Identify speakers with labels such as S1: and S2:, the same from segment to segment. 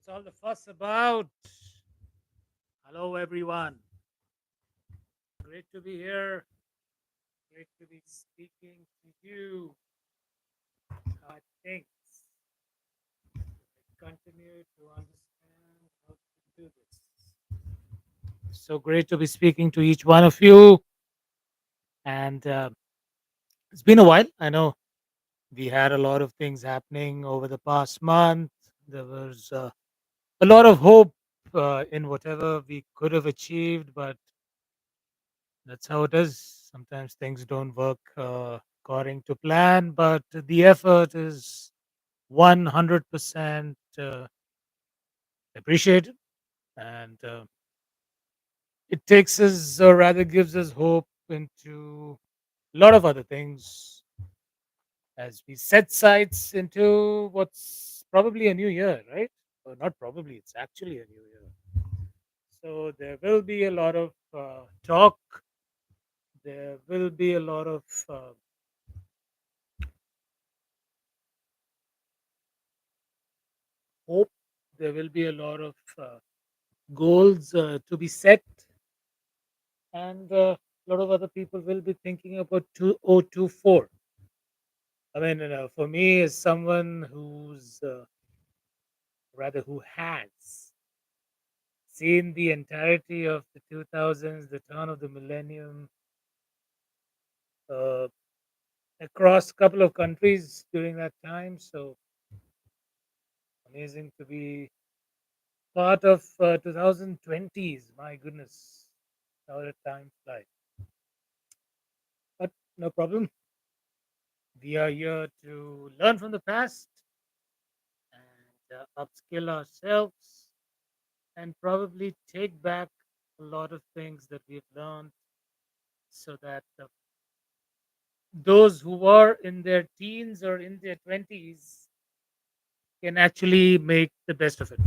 S1: What's all the fuss about? Hello, everyone. Great to be here. Great to be speaking to you. I think I continue to understand how to do this. So great to be speaking to each one of you. And it's been a while. I know we had a lot of things happening over the past month. There was a lot of hope in whatever we could have achieved, but that's how it is. Sometimes things don't work according to plan, but the effort is 100% appreciated. And it takes us, or rather gives us hope into a lot of other things as we set sights into what's probably a new year, right? Or not probably, it's actually a new year. So there will be a lot of talk. There will be a lot of hope. There will be a lot of goals to be set, and a lot of other people will be thinking about 2024. I mean, for me, as someone who's rather who has seen the entirety of the 2000s, the turn of the millennium, uh, across a couple of countries during that time. So amazing to be part of 2020s. My goodness, how the time flies. But no problem. We are here to learn from the past and upskill ourselves and probably take back a lot of things that we've learned so that those who are in their teens or in their 20s can actually make the best of it.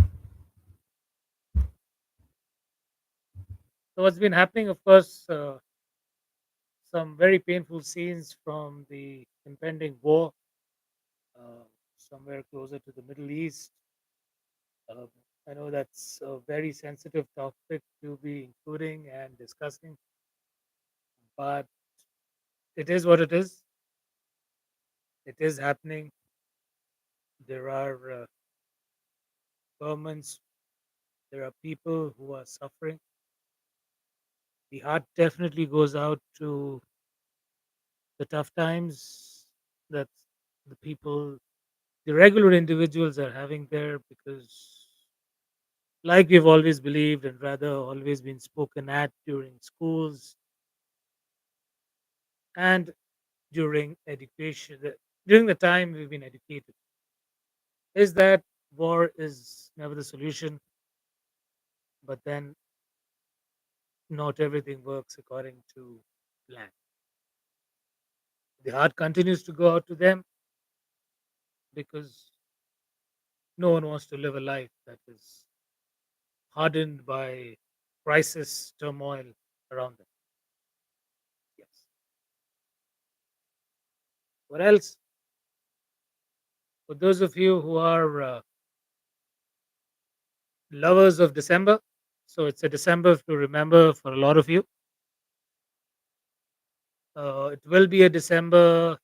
S1: So, what's been happening, of course, some very painful scenes from the impending war uh, somewhere closer to the Middle East. Uh, I know that's a very sensitive topic to be including and discussing, but it is what it is. It is happening. There are governments, there are people who are suffering. The heart definitely goes out to the tough times that the people, the regular individuals are having there because, like we've always believed and rather always been spoken at during schools and during education, during the time we've been educated, is that war is never the solution, but then not everything works according to plan. The heart continues to go out to them because no one wants to live a life that is hardened by crisis, turmoil around them. Yes. What else? For those of you who are lovers of December, so it's a December to remember for a lot of you. It will be a December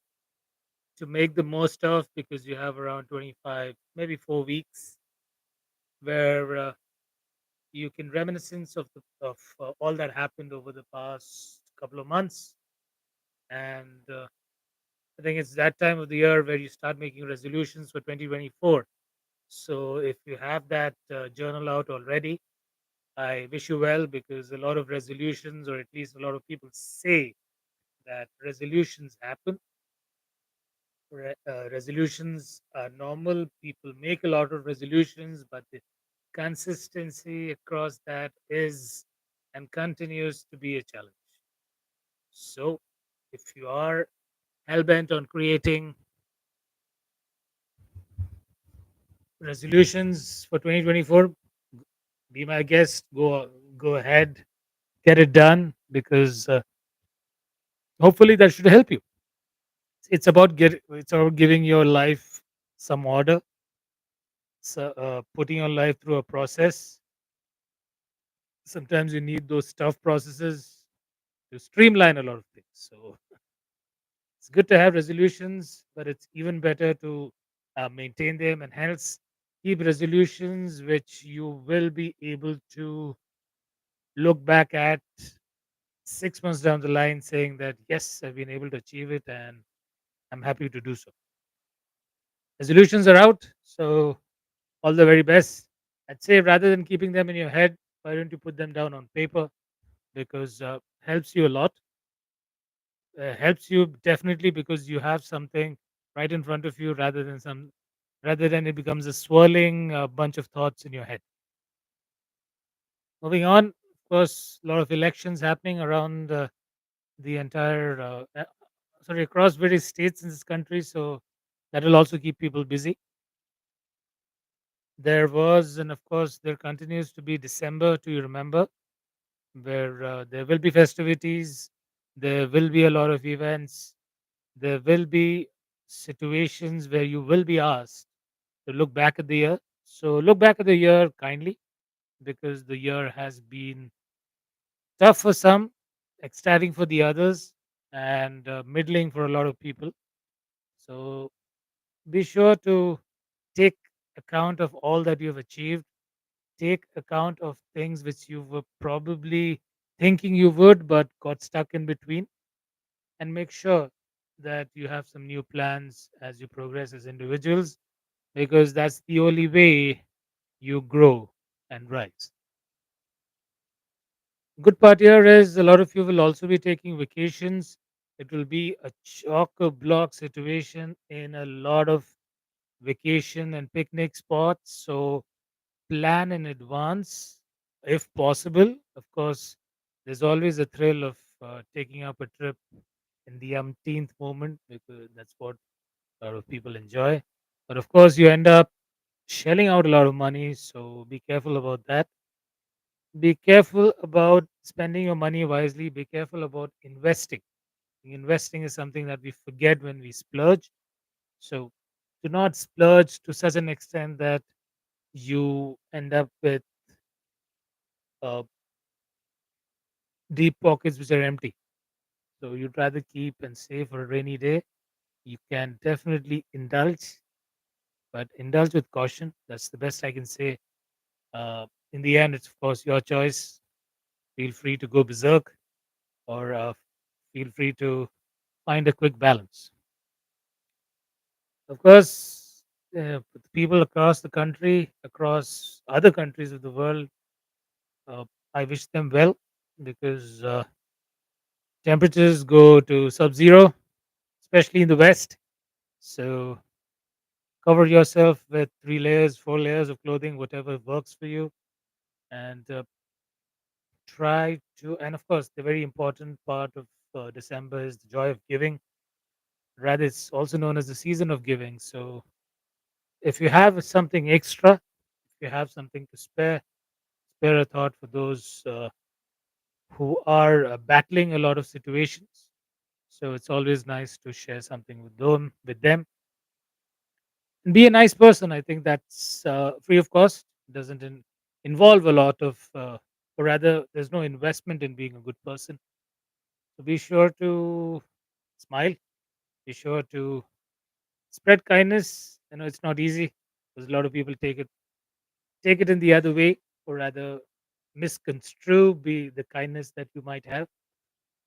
S1: to make the most of because you have around 25, maybe 4 weeks where you can reminiscence of all that happened over the past couple of months. And I think it's that time of the year where you start making resolutions for 2024. So if you have that journal out already, I wish you well because a lot of resolutions, or at least a lot of people say that resolutions happen. Resolutions are normal. People make a lot of resolutions, but the consistency across that is and continues to be a challenge. So, if you are hellbent on creating resolutions for 2024, be my guest. Go ahead, get it done because hopefully that should help you. It's about giving your life some order. So, putting your life through a process. Sometimes you need those tough processes to streamline a lot of things. So it's good to have resolutions, but it's even better to maintain them and hence keep resolutions which you will be able to look back at 6 months down the line saying that, yes, I've been able to achieve it and I'm happy to do so. Resolutions are out. So all the very best. I'd say rather than keeping them in your head, why don't you put them down on paper because helps you a lot. Helps you definitely because you have something right in front of you rather than it becomes a swirling bunch of thoughts in your head. Moving on, of course, a lot of elections happening around the entire sorry across various states in this country, so that will also keep people busy. There was and of course there continues to be December to you remember, where there will be festivities, there will be a lot of events, there will be situations where you will be asked to look back at the year. So look back at the year kindly because the year has been tough for some, ecstatic for the others, and middling for a lot of people. So be sure to take account of all that you've achieved, take account of things which you were probably thinking you would but got stuck in between, and make sure that you have some new plans as you progress as individuals because that's the only way you grow and rise. Good part here is a lot of you will also be taking vacations. It will be a chock a block situation in a lot of vacation and picnic spots. So plan in advance if possible. Of course, there's always a thrill of taking up a trip in the umpteenth moment because that's what a lot of people enjoy. But of course, you end up shelling out a lot of money. So be careful about that. Be careful about spending your money wisely. Be careful about investing. Investing is something that we forget when we splurge. So do not splurge to such an extent that you end up with uh, deep pockets which are empty. So you'd rather keep and save for a rainy day. You can definitely indulge, but indulge with caution. That's the best I can say. In the end, it's of course your choice. Feel free to go berserk or feel free to find a quick balance. Of course, with people across the country, across other countries of the world, uh, I wish them well because temperatures go to sub zero, especially in the West. So cover yourself with 3 layers, 4 layers of clothing, whatever works for you, and try to. And of course, the very important part of December is the joy of giving. Rather, it's also known as the season of giving. So if you have something extra, if you have something to spare a thought for those who are battling a lot of situations. So it's always nice to share something with them, and be a nice person. I think that's free of cost. Doesn't involve a lot of, or rather, there's no investment in being a good person. So be sure to smile. Be sure to spread kindness. I know it's not easy because a lot of people take it in the other way, or rather misconstrue be the kindness that you might have.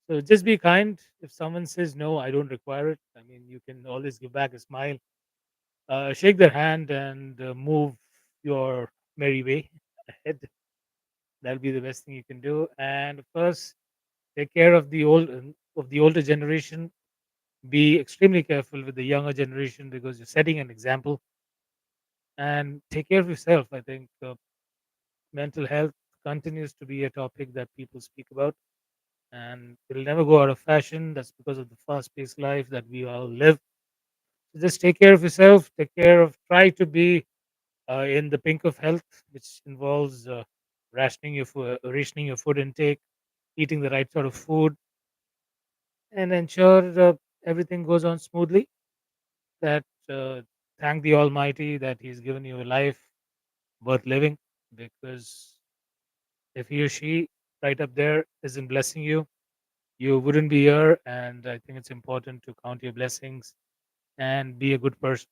S1: So just be kind. If someone says no, I don't require it. I mean, you can always give back a smile, shake their hand, and move your merry way ahead. That'll be the best thing you can do. And of course, take care of the older generation. Be extremely careful with the younger generation because you're setting an example. And take care of yourself. I think mental health continues to be a topic that people speak about, and it'll never go out of fashion. That's because of the fast-paced life that we all live. So just take care of yourself. Try to be in the pink of health, which involves rationing your food intake, eating the right sort of food, and ensure everything goes on smoothly. That thank the Almighty that He's given you a life worth living, because if he or she right up there isn't blessing you, you wouldn't be here. And I think it's important to count your blessings and be a good person.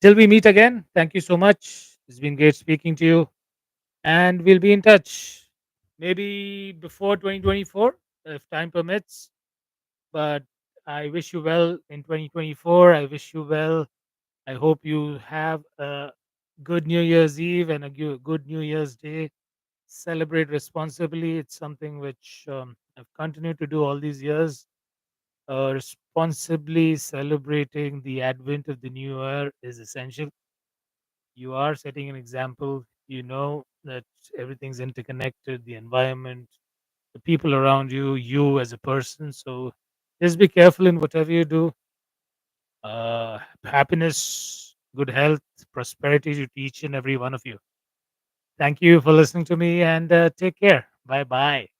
S1: Till we meet again, thank you so much. It's been great speaking to you, and we'll be in touch maybe before 2024 if time permits. But I wish you well in 2024. I wish you well. I hope you have a good New Year's Eve and a good New Year's Day. Celebrate responsibly. It's something which I've continued to do all these years. Responsibly celebrating the advent of the new year is essential. You are setting an example. You know that everything's interconnected, the environment, the people around you, you as a person. So just be careful in whatever you do. Happiness, good health, prosperity to each and every one of you. Thank you for listening to me, and take care. Bye bye.